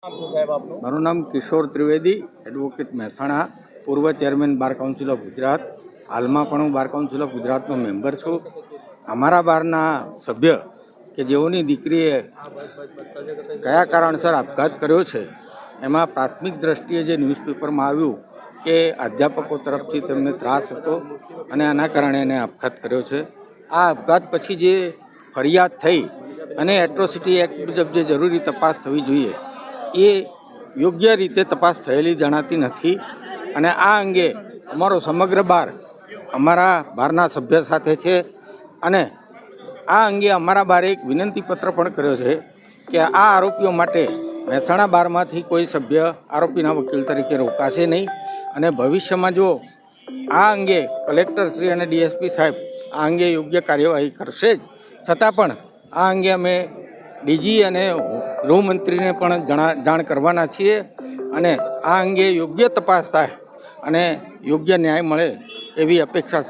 મારું નામ કિશોર ત્રિવેદી, એડવોકેટ મહેસાણા, પૂર્વ chairman bar council of Gujarat. હાલમાં પણ હું બાર કાઉન્સિલ ઓફ ગુજરાતનો મેમ્બર છું. અમારા બારના સભ્ય કે જેઓની દીકરીએ કયા કારણસર આપઘાત કર્યો છે, એમાં પ્રાથમિક દ્રષ્ટિએ જે ન્યૂઝપેપરમાં આવ્યું કે અધ્યાપકો તરફથી તેમને ત્રાસ હતો અને આના કારણે એને આપઘાત કર્યો છે. આ આપઘાત પછી જે ફરિયાદ થઈ અને એટ્રોસિટી એક્ટ મુજબ જે જરૂરી તપાસ થવી જોઈએ એ યોગ્ય રીતે તપાસ થયેલી જણાતી નથી. અને આ અંગે અમારો સમગ્ર બાર અમારા બારના સભ્ય સાથે છે અને આ અંગે અમારા બારે એક વિનંતીપત્ર પણ કર્યો છે કે આ આરોપીઓ માટે મહેસાણા બારમાંથી કોઈ સભ્ય આરોપીના વકીલ તરીકે રોકાશે નહીં અને ભવિષ્યમાં જો આ અંગે કલેક્ટરશ્રી અને ડીએસપી સાહેબ આ અંગે યોગ્ય કાર્યવાહી કરશે જ, છતાં પણ આ અંગે અમે ડીજી અને ગૃહમંત્રીને પણ જાણ કરવાના છીએ અને આ અંગે યોગ્ય તપાસ થાય અને યોગ્ય ન્યાય મળે એવી અપેક્ષા